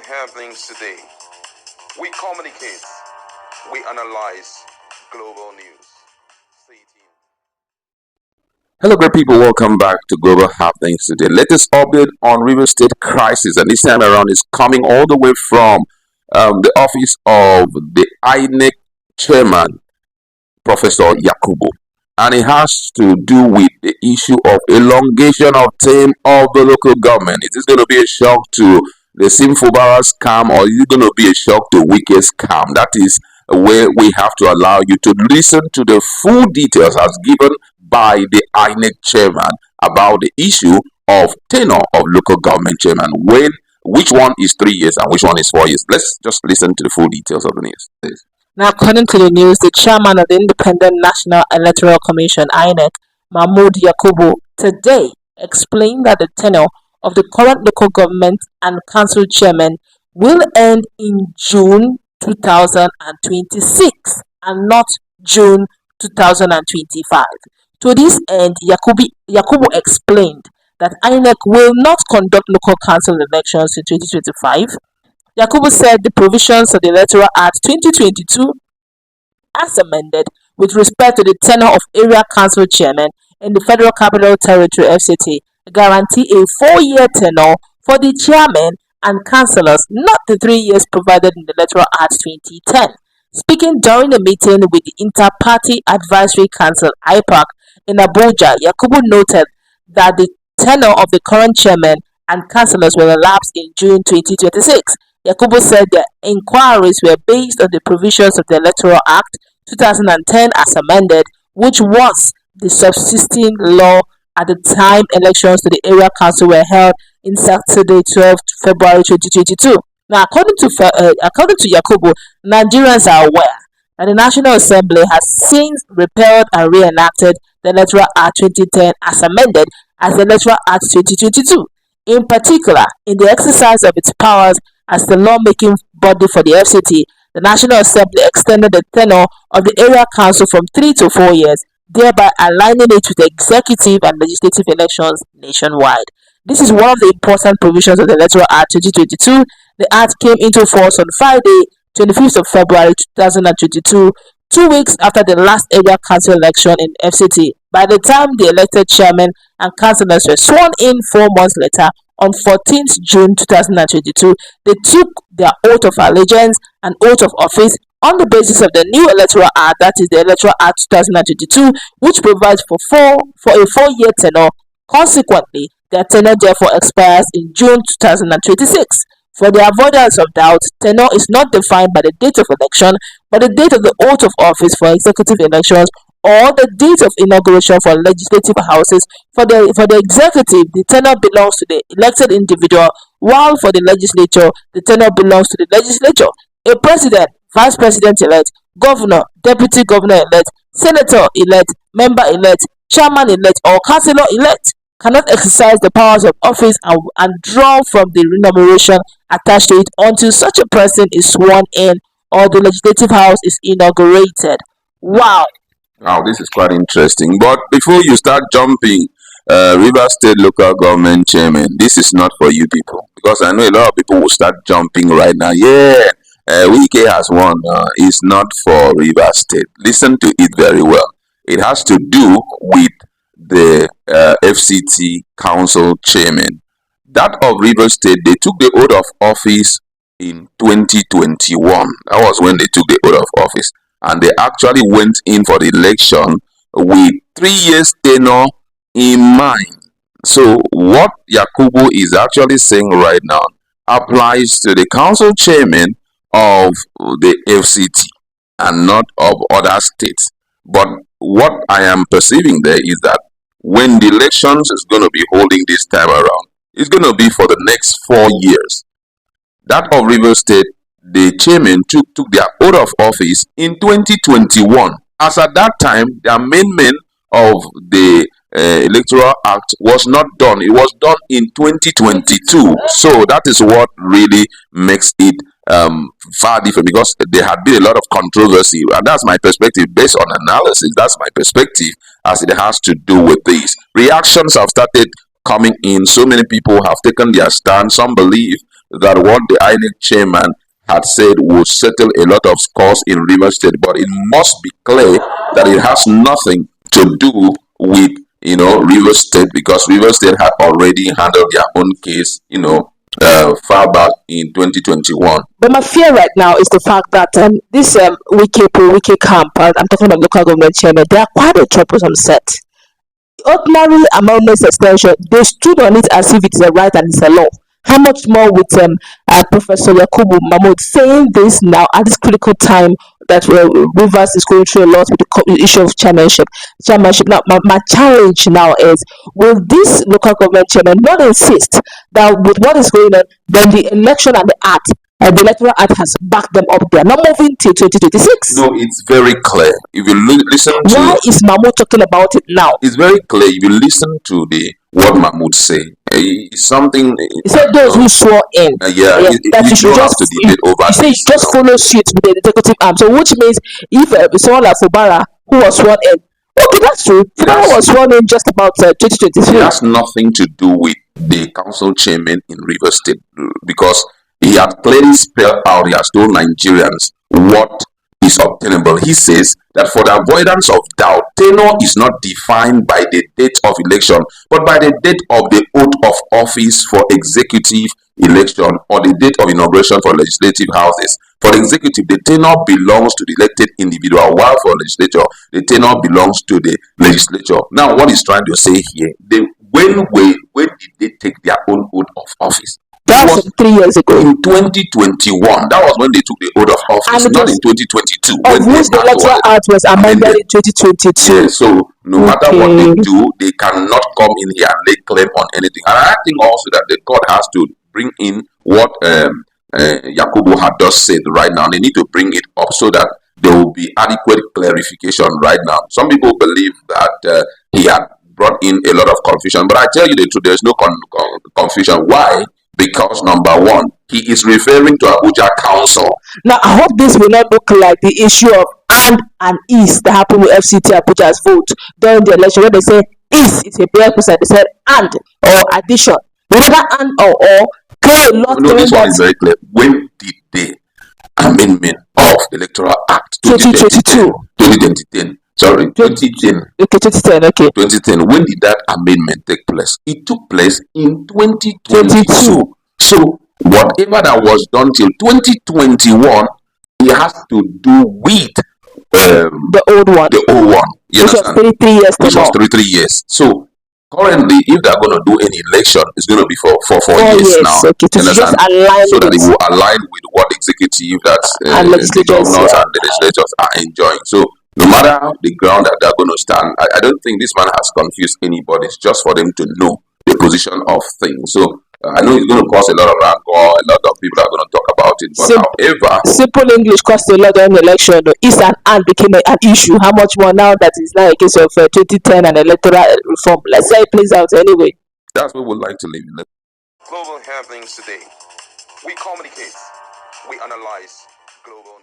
happenings today. We communicate, we analyze global news. Stay tuned. Hello, great people. Welcome back to Global Happenings today. Latest update on River State crisis, and this time around is coming all the way from the office of the INEC Chairman, Professor Yakubu, and it has to do with the issue of elongation of term of the local government. Is this going to be a shock to the Fubara scam, or is it going to be a shock to Wike scam? That is where we have to allow you to listen to the full details as given by the INEC chairman about the issue of tenure of local government chairman. Which one is 3 years and which one is 4 years? Let's just listen to the full details of the news. Now, according to the news, the chairman of the Independent National Electoral Commission, INEC, Mamood Yakubu, today explained that the tenure of the current local government and council chairman will end in June 2026 and not June 2025. To this end, Yakubu explained that INEC will not conduct local council elections in 2025. Yakubu said the provisions of the Electoral Act 2022, as amended, with respect to the tenure of area council chairmen in the Federal Capital Territory (FCT), guarantee a 4-year tenure for the chairmen and councillors, not the 3 years provided in the Electoral Act 2010. Speaking during a meeting with the Inter-Party Advisory Council (IPAC) in Abuja, Yakubu noted that the tenure of the current chairman and councillors will elapse in June 2026. Yakubu said the inquiries were based on the provisions of the Electoral Act 2010 as amended, which was the subsisting law at the time elections to the area council were held in Saturday, 12 February 2022. Now, according to Yakubu, Nigerians are aware that the National Assembly has since repealed and reenacted the Electoral Act 2010 as amended as the Electoral Act 2022. In particular, in the exercise of its powers as the lawmaking body for the FCT, the National Assembly extended the tenure of the area council from 3 to 4 years, thereby aligning it with the executive and legislative elections nationwide. This is one of the important provisions of the Electoral Act 2022. The Act came into force on Friday, 25th of February 2022, 2 weeks after the last area council election in FCT. By the time the elected chairmen and councillors were sworn in 4 months later, on 14th June 2022, they took their oath of allegiance and oath of office on the basis of the new Electoral Act, that is the Electoral Act 2022, which provides for a 4-year tenure. Consequently, their tenure therefore expires in June 2026. For the avoidance of doubt, tenure is not defined by the date of election, but the date of the oath of office for executive elections or the date of inauguration for legislative houses. For the executive, the tenure belongs to the elected individual, while for the legislature, the tenure belongs to the legislature. A president, vice president-elect, governor, deputy governor-elect, senator-elect, member-elect, chairman-elect, or councillor-elect cannot exercise the powers of office and draw from the remuneration attached to it until such a person is sworn in or the legislative house is inaugurated. Wow. Wow, this is quite interesting. But before you start jumping, River State local government chairman, this is not for you people, because I know a lot of people will start jumping right now. Yeah, Wike has won. It's not for River State. Listen to it very well. It has to do with the FCT council chairman. That of River State, they took the oath of office in 2021. That was when they took the oath of office. And they actually went in for the election with 3 years tenure in mind. So what Yakubu is actually saying right now applies to the council chairman of the FCT and not of other states. But what I am perceiving there is that when the elections is going to be holding this time around, it's going to be for the next 4 years. That of River State, the chairman took their oath of office in 2021. As at that time, the amendment of the Electoral Act was not done. It was done in 2022. So that is what really makes it far different, because there had been a lot of controversy, and that's my perspective based on analysis. That's my perspective as it has to do with this. Reactions have started coming in. So many people have taken their stand. Some believe that what the INEC chairman had said would settle a lot of scores in Rivers State, but it must be clear that it has nothing to do with Rivers State, because Rivers State had already handled their own case, far back in 2021. But my fear right now is the fact that this Wike camp, I'm talking about local government chairman, they are quite a troublesome set. Ordinary amendments extension, they stood on it as if it's a right and it's a law. How much more with Professor Yakubu Mamood saying this now at this critical time that Rivers is going through a lot with the issue of chairmanship. Now, my challenge now is, will this local government chairman not insist that with what is going on, then the election and the act, the Electoral Act has backed them up there, not moving till 2026? No, it's very clear. If you listen to... Why is Mamood talking about it now? It's very clear. If you listen to what Mamood say, it's something... He said those who swore in. that you should just have to debate over. He said you just follow suit with the executive arm. So which means if someone like Fubara, who was sworn in, okay, that's true. Fubara was sworn in just about 2023. It has nothing to do with the council chairman in Rivers State, because he has clearly spelled out, he has told Nigerians what is obtainable. He says that for the avoidance of doubt, tenure is not defined by the date of election, but by the date of the oath of office for executive election or the date of inauguration for legislative houses. For the executive, the tenure belongs to the elected individual, while for legislature, the tenure belongs to the legislature. Now, what he's trying to say here, when did they take their own oath of office? That was 3 years ago. In 2021, that was when they took the oath of office, not in 2022. Of which the Electoral Act was amended in 2022. Yeah, so no matter what they do, they cannot come in here and lay claim on anything. And I think also that the court has to bring in what Yakubu had just said right now. They need to bring it up so that there will be adequate clarification right now. Some people believe that he had brought in a lot of confusion, but I tell you the truth, there's no confusion. Why? Because number one, he is referring to Abuja Council. Now, I hope this will not look like the issue of and is that happened with FCT Abuja's vote during the election, when they say is, it's a prerequisite. They said and or addition. Whether and or play a lot. No, this one is very clear. When did the amendment of Electoral Act 2010? Sorry, 2010. Okay, 2010. Okay. 2010. When did that amendment take place? It took place in 2022. So whatever that was done till 2021, it has to do with the old one. The old one. Which was 33 years. Which was 33 years. So currently, if they're going to do any election, it's going to be for 4 years now. Okay, to just align so that it will align with what executive the governors and the legislators are enjoying. So no matter the ground that they're going to stand, I don't think this man has confused anybody. It's just for them to know the position of things. So I know it's going to cause a lot of rancor. A lot of people are going to talk about it. But however, simple English cost a lot in election. Is and became an issue. How much more now that is now a case of 2010 and electoral reform? Let's say it plays out anyway. That's what we'd like to live in. Global happenings today. We communicate. We analyze global.